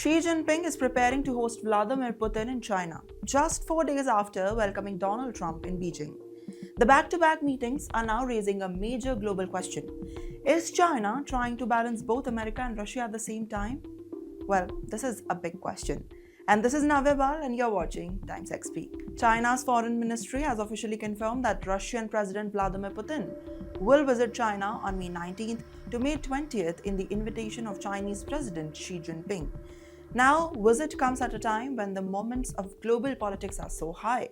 Xi Jinping is preparing to host Vladimir Putin in China, just 4 days after welcoming Donald Trump in Beijing. The back-to-back meetings are now raising a major global question. Is China trying to balance both America and Russia at the same time? Well, this is a big question. And this is Navibal and you're watching TimesXP. China's foreign ministry has officially confirmed that Russian President Vladimir Putin will visit China on May 19th to May 20th in the invitation of Chinese President Xi Jinping. Now, visit comes at a time when the moments of global politics are so high.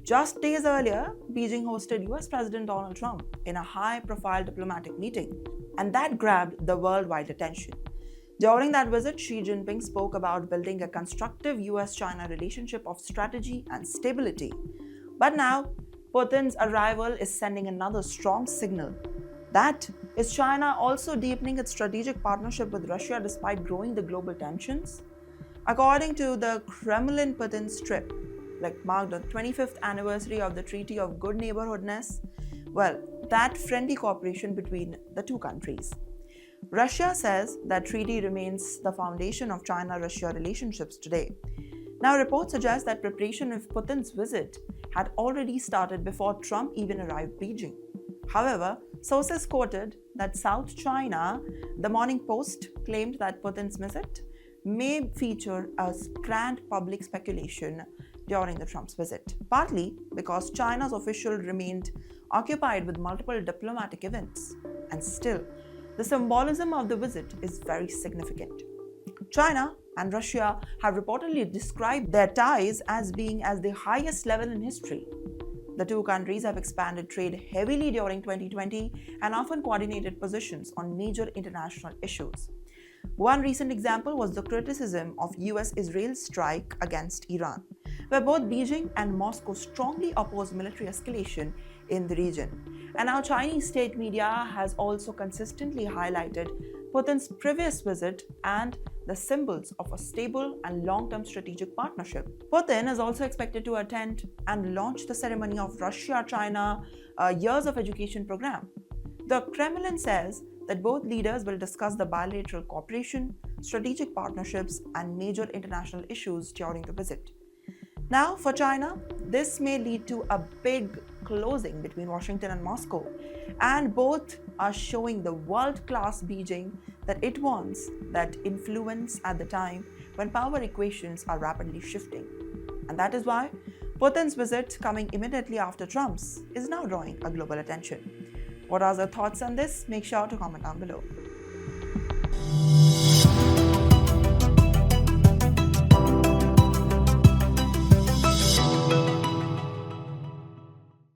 Just days earlier, Beijing hosted U.S President Donald Trump in a high-profile diplomatic meeting, and that grabbed the worldwide attention. During that visit, Xi Jinping spoke about building a constructive US-China relationship of strategy and stability. But now, Putin's arrival is sending another strong signal. That is China also deepening its strategic partnership with Russia despite growing the global tensions? According to the Kremlin, Putin's trip marked the 25th anniversary of the Treaty of Good Neighborhoodness, that friendly cooperation between the two countries. Russia says that treaty remains the foundation of China-Russia relationships today. Now, reports suggest that preparation of Putin's visit had already started before Trump even arrived in Beijing. However, sources quoted that South China, the Morning Post, claimed that Putin's visit may feature a grand public speculation during the Trump's visit, partly because China's official remained occupied with multiple diplomatic events. And still, the symbolism of the visit is very significant. China and Russia have reportedly described their ties as being at the highest level in history. The two countries have expanded trade heavily during 2020 and often coordinated positions on major international issues. One recent example was the criticism of U.S.-Israel strike against Iran, where both Beijing and Moscow strongly opposed military escalation in the region. And now Chinese state media has also consistently highlighted Putin's previous visit and the symbols of a stable and long-term strategic partnership. Putin is also expected to attend and launch the ceremony of Russia-China Years of Education program. The Kremlin says that both leaders will discuss the bilateral cooperation, strategic partnerships, and major international issues during the visit. Now, for China, this may lead to a big closing between Washington and Moscow, and both are showing the world-class Beijing that it wants that influence at the time when power equations are rapidly shifting. And that is why Putin's visit, coming immediately after Trump's, is now drawing a global attention. What are your thoughts on this? Make sure to comment down below.